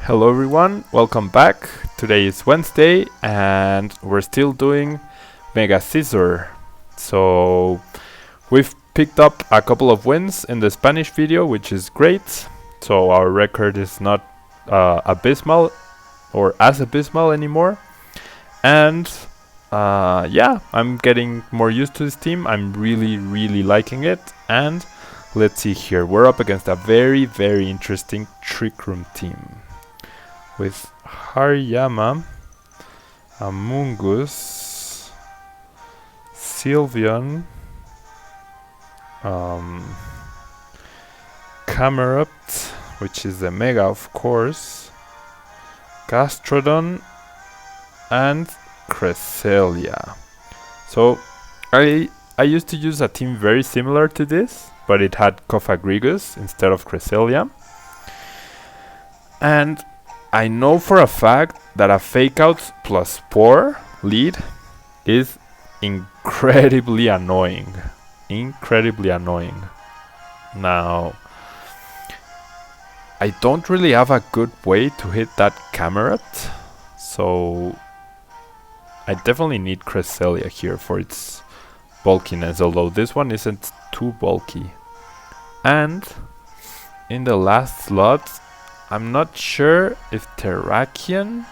Hello everyone, welcome back. Today is Wednesday and we're still doing Mega Scizor. So we've picked up a couple of wins in the Spanish video, which is great. So our record is not abysmal or as abysmal anymore. And yeah, I'm getting more used to this team. I'm really liking it. And let's see here, we're up against a very interesting Trick Room team with Hariyama, Amoonguss, Sylveon, Camerupt, which is the Mega of course, Gastrodon, and Cresselia. So I used to use a team very similar to this, but it had Cofagrigus instead of Cresselia. And I know for a fact that a Fake Out plus Spore lead is incredibly annoying. Now, I don't really have a good way to hit that Camerupt, so I definitely need Cresselia here for its bulkiness, although this one isn't too bulky. And in the last slot, I'm not sure if Terrakion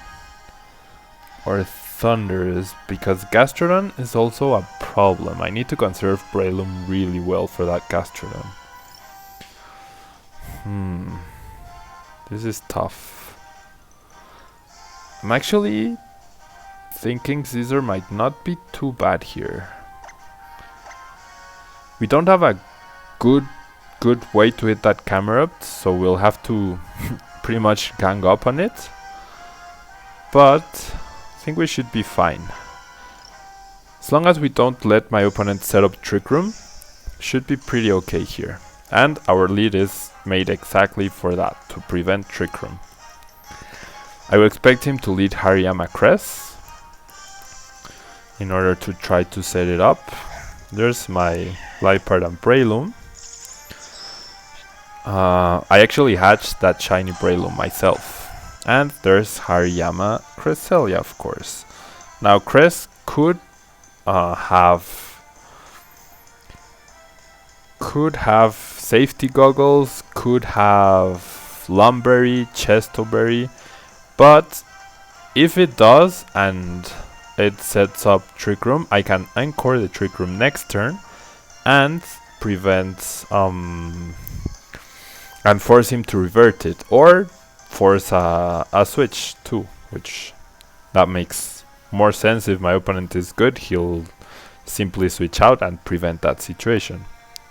or Thundurus, because Gastrodon is also a problem. I need to conserve Breloom really well for that Gastrodon. This is tough. I'm actually thinking Scizor might not be too bad here. We don't have a good way to hit that Camerupt, so we'll have to pretty much gang up on it. But I think we should be fine. As long as we don't let my opponent set up Trick Room, should be pretty okay here. And our lead is made exactly for that, to prevent Trick Room. I would expect him to lead Hariyama Cress in order to try to set it up. There's my Liepard and Breloom. I actually hatched that shiny Breloom myself. And there's Hariyama Cresselia, of course. Now Cress could have safety goggles, could have Lumberry, Chestoberry, but if it does and it sets up Trick Room, I can Encore the Trick Room next turn and prevent and force him to revert it, or force a switch too, which that makes more sense. If my opponent is good, he'll simply switch out and prevent that situation.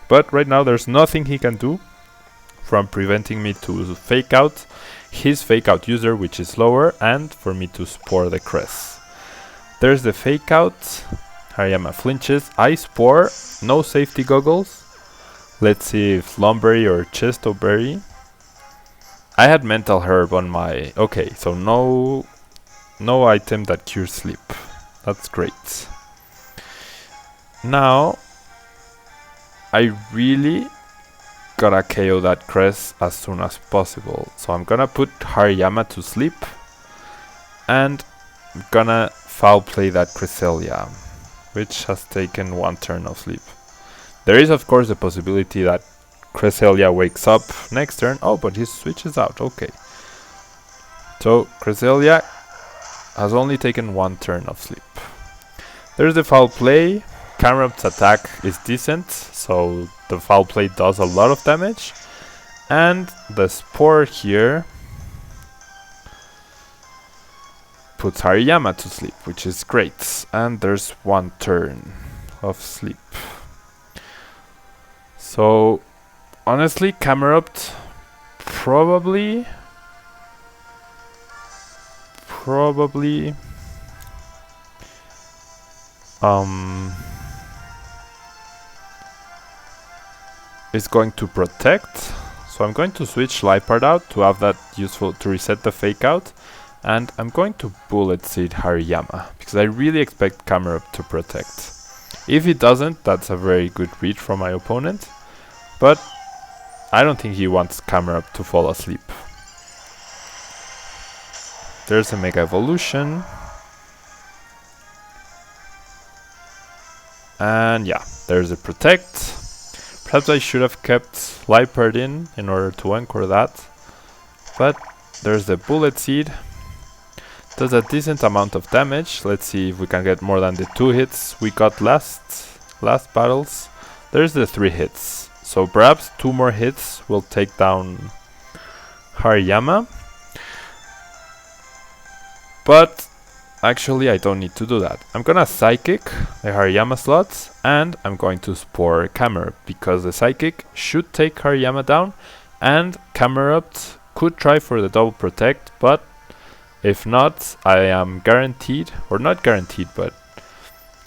But right now there's nothing he can do from preventing me to Fake Out his Fake Out user, which is lower, and for me to Spore the Cress. There's the Fake Out. Hariyama flinches. I Spore. No safety goggles. Let's see if Lumberry or Chestoberry. I had Mental Herb on my... Okay, so no item that cures sleep. That's great. Now, I really gotta KO that Cress as soon as possible. So I'm gonna put Hariyama to sleep. And I'm gonna foul play that Cresselia, which has taken one turn of sleep. There is of course the possibility that Cresselia wakes up next turn. Oh, but he switches out. Okay. So Cresselia has only taken one turn of sleep. There's the foul play. Camerupt's attack is decent, so the foul play does a lot of damage. And the Spore here puts Hariyama to sleep, which is great. And there's one turn of sleep. So, honestly, Camerupt probably is going to protect. So I'm going to switch Liepard out to have that useful to reset the Fake Out, and I'm going to Bullet Seed Hariyama because I really expect Camerupt to protect. If he doesn't, that's a very good read from my opponent. But I don't think he wants Camerupt to fall asleep. There's a Mega Evolution. And yeah, there's a Protect. Perhaps I should have kept Liepard in order to Encore that. But there's the Bullet Seed. Does a decent amount of damage. Let's see if we can get more than the 2 hits we got last battles. There's the 3 hits. So perhaps 2 more hits will take down Hariyama. But actually I don't need to do that. I'm gonna Psychic the Hariyama slots and I'm going to Spore Camerupt because the Psychic should take Hariyama down and Camerupt could try for the double protect, but if not, I am guaranteed, or not guaranteed, but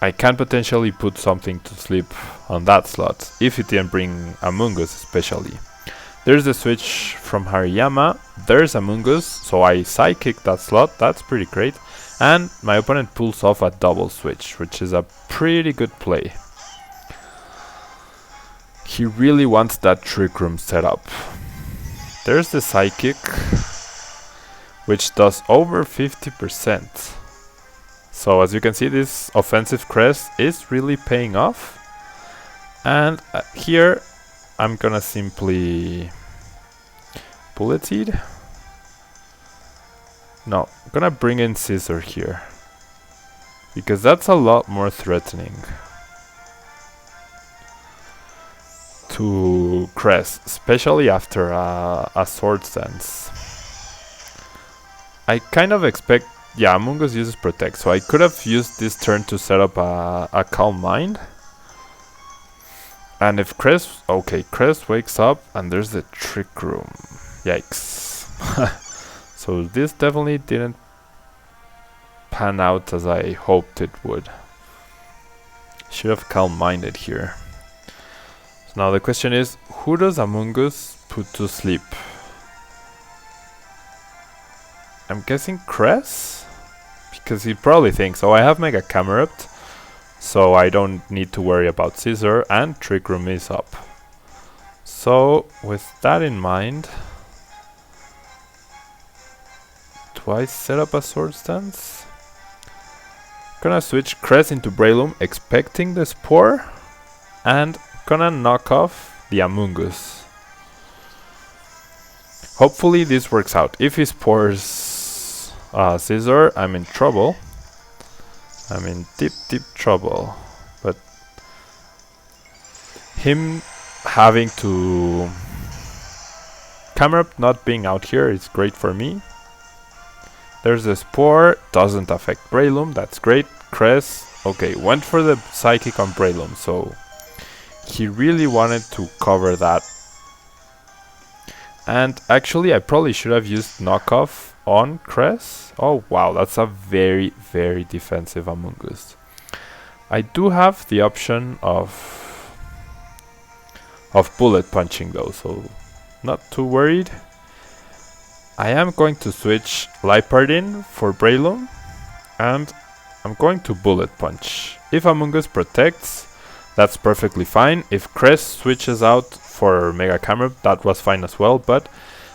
I can potentially put something to sleep on that slot if it didn't bring Amoonguss especially. There's the switch from Hariyama, there's Amoonguss, so I Psychic that slot, that's pretty great. And my opponent pulls off a double switch, which is a pretty good play. He really wants that Trick Room setup. There's the Psychic, which does over 50%. So as you can see, this offensive crest is really paying off. And here I'm gonna simply Bullet Seed. No, I'm gonna bring in Scizor here because that's a lot more threatening to Crest, especially after a Swords Dance. I kind of expect, yeah, Amoonguss uses Protect, so I could have used this turn to set up a Calm Mind. And if Crest, okay, Crest wakes up and there's the Trick Room. Yikes. So this definitely didn't pan out as I hoped it would. Should have Calm Minded here. So now the question is, who does Amoonguss put to sleep? I'm guessing Crest? Because he probably thinks, oh, I have Mega Camerupt, so I don't need to worry about Scizor, and Trick Room is up. So with that in mind, do I set up a Swords Dance? Gonna switch Crest into Breloom, expecting the Spore, and gonna knock off the Amoonguss. Hopefully this works out. If he spores Scizor, I'm in trouble. I'm in deep trouble. But him having to Camerupt not being out here is great for me. There's a Spore, doesn't affect Breloom, that's great. Crest, okay, went for the Psychic on Breloom, so he really wanted to cover that. And actually I probably should have used Knockoff on Crest. Oh wow, that's a very defensive Amoonguss. I do have the option of Bullet Punching though, so not too worried. I am going to switch Liepard in for Breloom, and I'm going to Bullet Punch. If Amoonguss protects, that's perfectly fine. If Crest switches out for Mega Camerupt, that was fine as well, but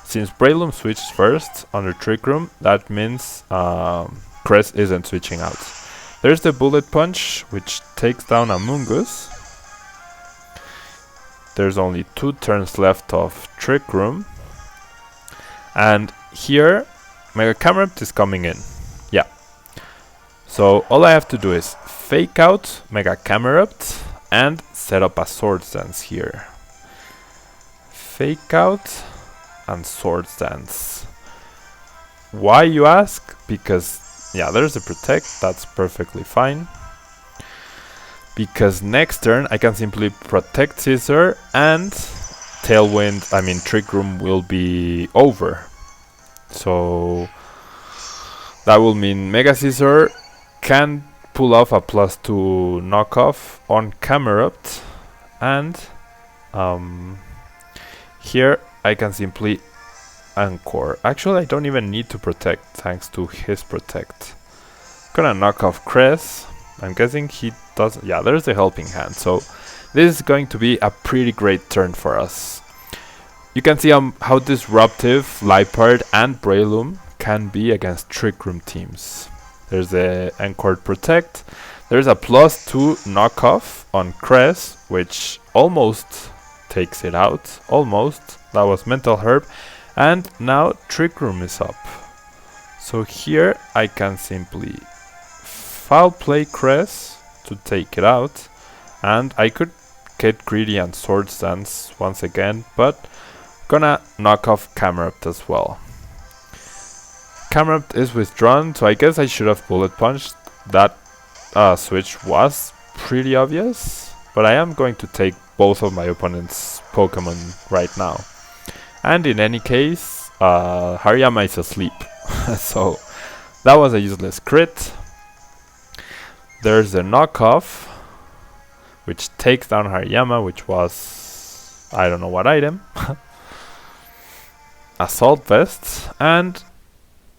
since Breloom switched first under Trick Room, that means Crest isn't switching out. There's the Bullet Punch, which takes down Amoonguss. There's only 2 turns left of Trick Room. And here, Mega Camerupt is coming in. Yeah. So all I have to do is fake out Mega Camerupt and set up a Swords Dance here. Fake out and Swords Dance. Why, you ask? Because, yeah, there's a Protect, that's perfectly fine. Because next turn I can simply Protect Scizor and Trick Room will be over. So that will mean Mega Scizor can pull off a +2 knockoff on Camerupt, and here I can simply Encore. Actually, I don't even need to Protect thanks to his Protect. Gonna knock off Crest. I'm guessing he doesn't. Yeah, there's the Helping Hand. So this is going to be a pretty great turn for us. You can see how disruptive Liepard and Breloom can be against Trick Room teams. There's the Encore Protect. There's a +2 knockoff on Cress, which almost takes it out. Almost. That was Mental Herb. And now Trick Room is up. So here I can simply foul play Cress to take it out. And I could get greedy and Swords Dance once again, but gonna knock off Camerupt as well. Camerupt is withdrawn, so I guess I should have Bullet Punched. That switch was pretty obvious, but I am going to take both of my opponent's Pokemon right now. And in any case, Hariyama is asleep, so that was a useless crit. There's a knockoff, which takes down Hariyama, which was, I don't know what item. Assault Vest, and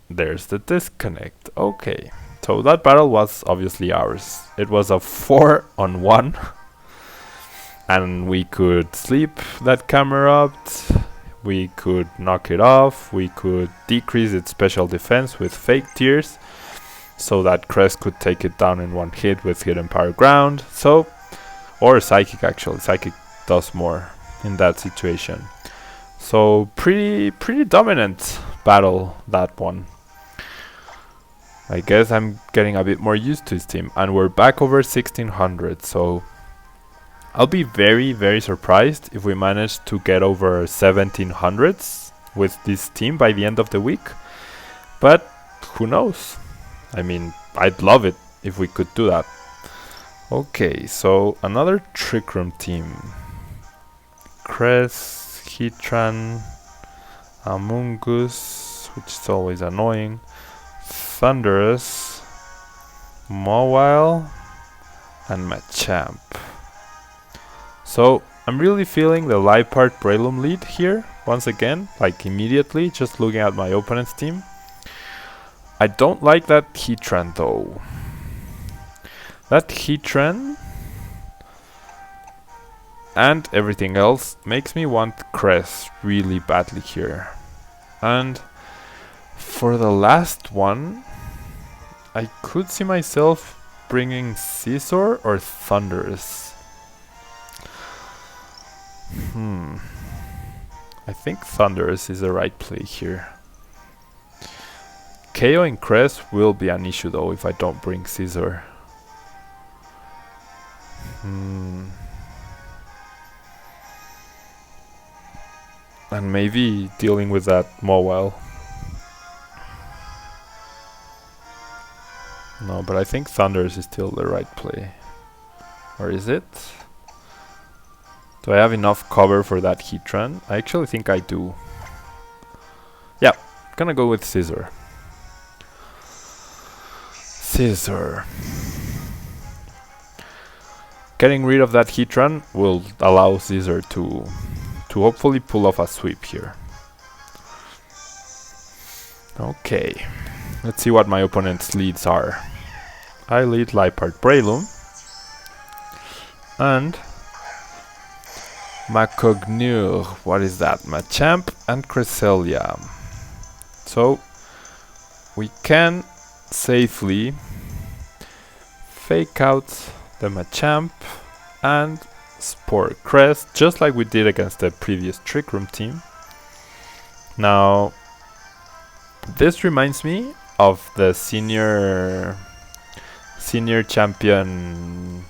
there's the disconnect. Okay, so that battle was obviously ours. It was a 4-on-1, and we could sleep that Camerupt, we could knock it off, we could decrease its special defense with Fake Tears, so that Crest could take it down in one hit with Hidden Power Ground. So, or Psychic actually. Psychic does more in that situation. So pretty dominant battle, that one. I guess I'm getting a bit more used to his team, and we're back over 1600. So I'll be very surprised if we manage to get over 1700s with this team by the end of the week. But who knows? I mean, I'd love it if we could do that. Okay, so another Trick Room team. Cress, Heatran, Amoonguss, which is always annoying, Thundurus, Mawile, and Machamp. So I'm really feeling the Liepard Breloom lead here, once again, like immediately, just looking at my opponent's team. I don't like that Heatran though. That Heatran and everything else makes me want Cress really badly here. And for the last one, I could see myself bringing Scizor or Thundurus. I think Thundurus is the right play here. KOing Cress will be an issue though if I don't bring Scizor. And maybe dealing with that Mawile. No, but I think Thundurus is still the right play. Or is it? Do I have enough cover for that Heatran? I actually think I do. Yeah, gonna go with Scizor. Scizor. Getting rid of that Heatran will allow Scizor to hopefully pull off a sweep here. Okay, let's see what my opponent's leads are. I lead Liepard Breloom and Macognure, what is that? Machamp and Cresselia. So we can safely fake out the Machamp and Spore Crest, just like we did against the previous Trick Room team. Now, this reminds me of the senior champion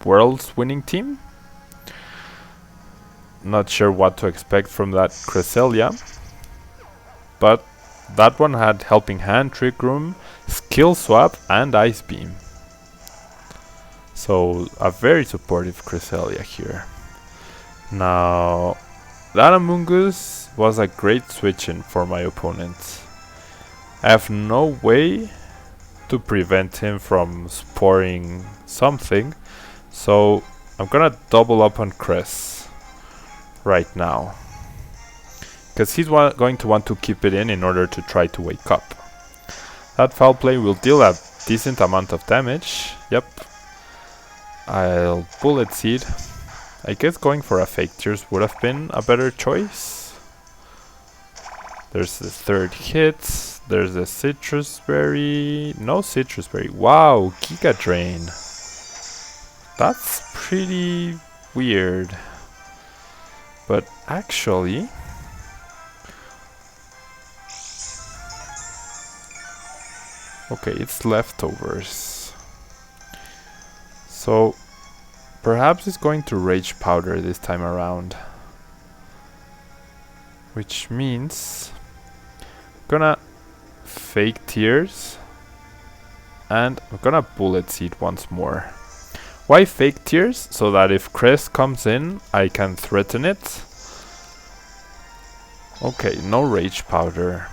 World's winning team. Not sure what to expect from that Cresselia, but that one had Helping Hand, Trick Room, Skill Swap, and Ice Beam. So a very supportive Cresselia here. Now, that Amoonguss was a great switch-in for my opponent. I have no way to prevent him from sporing something, so I'm gonna double up on Cress right now, because he's going to want to keep it in order to try to wake up. That foul play will deal a decent amount of damage. Yep. I'll Bullet Seed I guess going for a Fake Tears would have been a better choice. There's the third hit. There's a Citrus Berry. No Citrus Berry. Wow, Giga Drain. That's pretty weird. But actually... okay, it's leftovers. So... perhaps it's going to Rage Powder this time around. Which means... gonna Fake Tears. And I'm gonna Bullet Seed once more. Why Fake Tears? So that if Crest comes in, I can threaten it. Okay, no Rage Powder.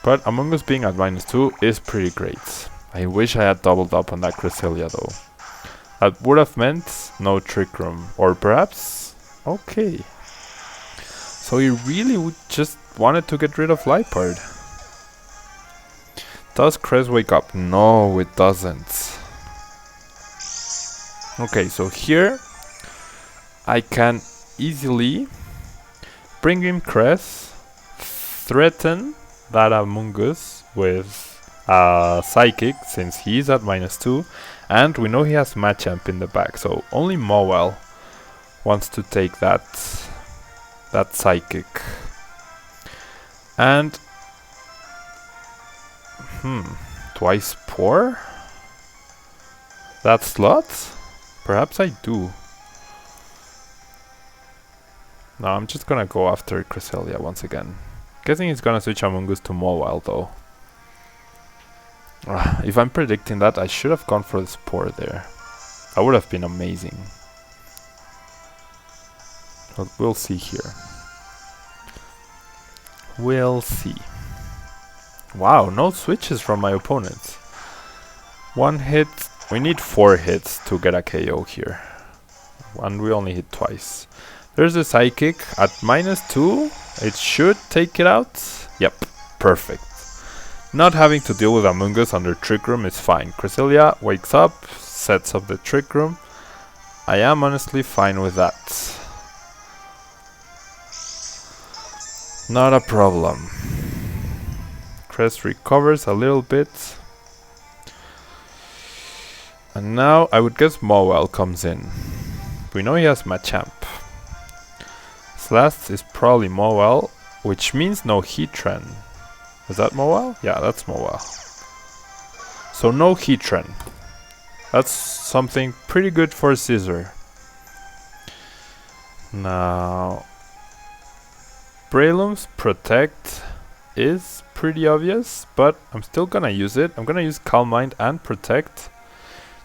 But Among Us being at -2 is pretty great. I wish I had doubled up on that Cresselia though. That would have meant no Trick Room. Or perhaps... okay. So he really just wanted to get rid of Liepard. Does Crest wake up? No, it doesn't. Okay, so here I can easily bring him Crest, threaten that Among Us with Psychic since he's at -2, and we know he has Machamp in the back, so only Mowell wants to take that Psychic. And twice Pour? That slot? Perhaps I do. No, I'm just gonna go after Cresselia once again. Guessing he's gonna switch Among Us to Mowile though. If I'm predicting that, I should have gone for the Spore there. That would have been amazing. But we'll see here. We'll see. Wow, no switches from my opponent. One hit. We need 4 hits to get a KO here. And we only hit twice. There's a Psychic at -2. It should take it out. Yep, perfect. Not having to deal with Among Us under Trick Room is fine. Cresselia wakes up, sets up the Trick Room. I am honestly fine with that. Not a problem. Crest recovers a little bit. And now I would guess Mowile comes in. We know he has Machamp. Last is probably Mowile, which means no Heatran. Is that Mowile? Yeah, that's Mowile. So no Heatran. That's something pretty good for Scizor. Now, Breloom's Protect is pretty obvious, but I'm still gonna use it. I'm gonna use Calm Mind and Protect,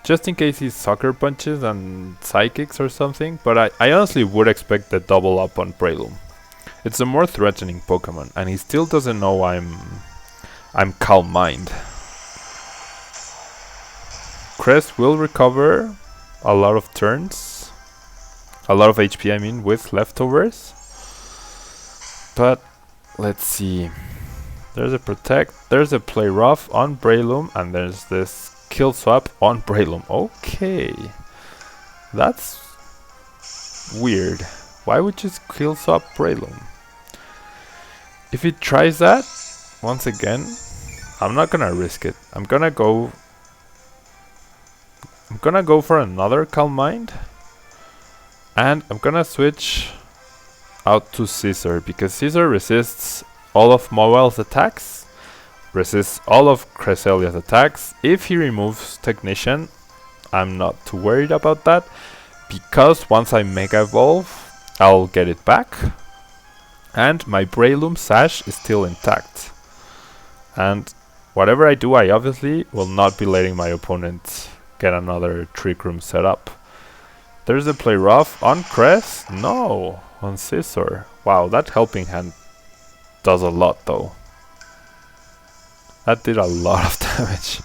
just in case he Sucker Punches and Psychics or something, but I honestly would expect the double up on Breloom. It's a more threatening Pokemon, and he still doesn't know I'm Calm Mind. Crest will recover a lot of turns, a lot of HP I mean, with leftovers. But let's see. There's a Protect, there's a Play Rough on Breloom, and there's this Kill Swap on Breloom. Okay, that's weird. Why would you just Kill Swap Breloom? If he tries that once again, I'm not gonna risk it. I'm gonna go for another Calm Mind, and I'm gonna switch out to Scizor because Scizor resists all of Mowile's attacks, resists all of Cresselia's attacks. If he removes Technician, I'm not too worried about that, because once I Mega Evolve, I'll get it back, and my Breloom Sash is still intact. And whatever I do, I obviously will not be letting my opponent get another Trick Room set up. There's a Play Rough on Crest? No, on Scizor. Wow, that Helping Hand does a lot though. That did a lot of damage.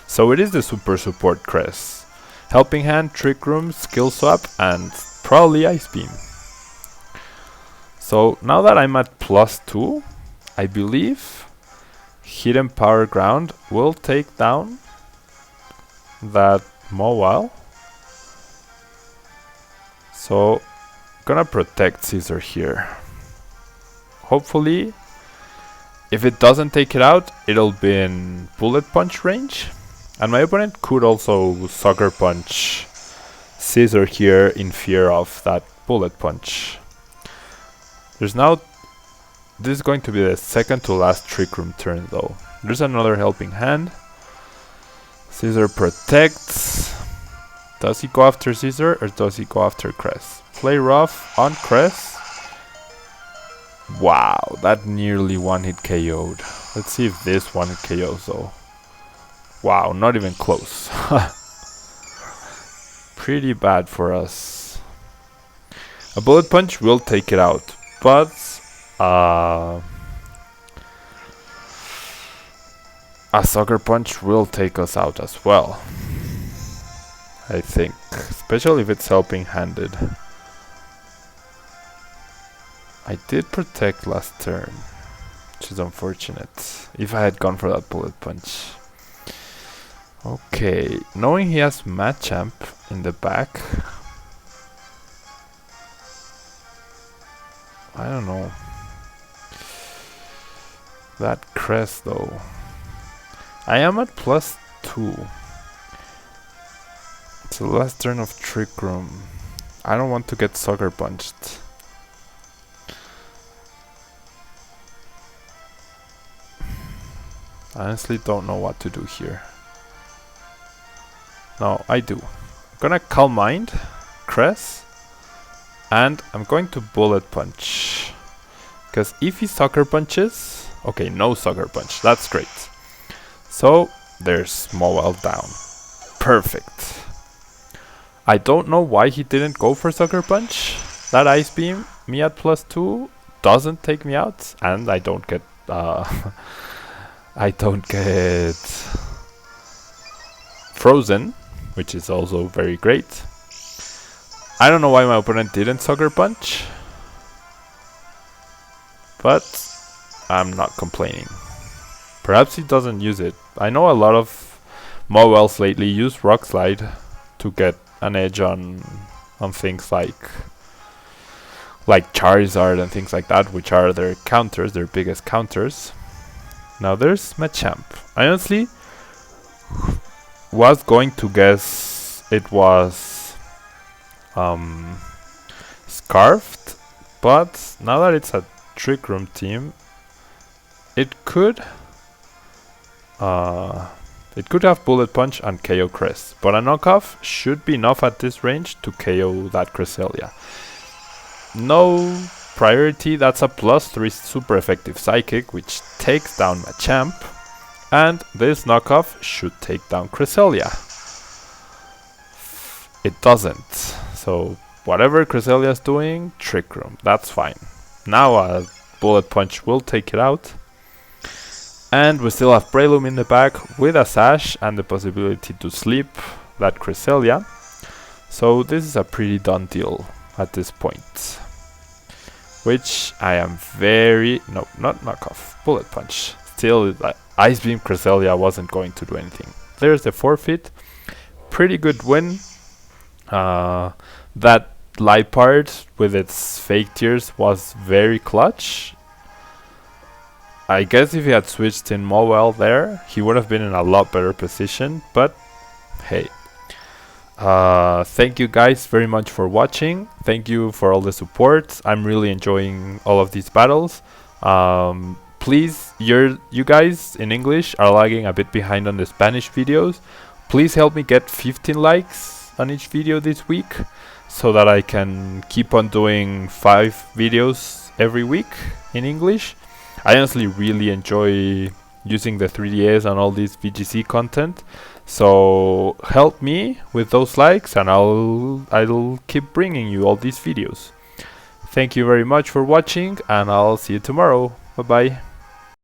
So it is the Super Support Crest. Helping Hand, Trick Room, Skill Swap, and probably Ice Beam. So now that I'm at +2, I believe Hidden Power Ground will take down that Mowile. So gonna protect Scizor here. Hopefully, if it doesn't take it out, it'll be in bullet punch range. And my opponent could also sucker punch Scizor here in fear of that bullet punch. There's now, this is going to be the second to last Trick Room turn though. There's another helping hand. Scizor protects. Does he go after Scizor or does he go after Cress? Play rough on Cress. Wow, that nearly one hit KO'd. Let's see if this one hit KOs though. Wow, not even close. Pretty bad for us. A bullet punch will take it out, but a sucker punch will take us out as well, I think, especially if it's helping handed. I did protect last turn, which is unfortunate. If I had gone for that bullet punch. Okay, knowing he has Machamp in the back, I don't know. That Crest though. I am at +2. It's the last turn of Trick Room. I don't want to get sucker punched. I honestly don't know what to do here. No, I do. I'm gonna Calm Mind, Cress, and I'm going to Bullet Punch. Because if he sucker punches... Okay, no sucker punch. That's great. So, there's Mowile down. Perfect. I don't know why he didn't go for sucker punch. That Ice Beam, me at +2, doesn't take me out. And I don't get... I don't get... Frozen, which is also very great. I don't know why my opponent didn't sucker punch, but I'm not complaining. Perhaps he doesn't use it. I know a lot of Mowiles lately use Rock Slide to get an edge on things like Charizard and things like that, which are their counters, their biggest counters. Now there's Machamp. I honestly was going to guess it was Scarfed, but now that it's a Trick Room team, it could have Bullet Punch and KO Crest, but a knockoff should be enough at this range to KO that Cresselia. No priority, that's a +3 super effective Psychic, which takes down Machamp. And this knockoff should take down Cresselia. It doesn't. So whatever Cresselia is doing, Trick Room. That's fine. Now a Bullet Punch will take it out. And we still have Breloom in the back with a Sash and the possibility to sleep that Cresselia. So this is a pretty done deal at this point. Which I am very... No, not knockoff. Bullet Punch. Still, Ice Beam Cresselia wasn't going to do anything. There's the forfeit. Pretty good win. That Liepard with its fake tears was very clutch. I guess if he had switched in Mowile there, he would have been in a lot better position. But hey. Thank you guys very much for watching. Thank you for all the support. I'm really enjoying all of these battles. Please, you guys in English are lagging a bit behind on the Spanish videos. Please help me get 15 likes on each video this week so that I can keep on doing 5 videos every week in English. I honestly really enjoy using the 3DS and all this VGC content. So help me with those likes and I'll keep bringing you all these videos. Thank you very much for watching and I'll see you tomorrow. Bye bye.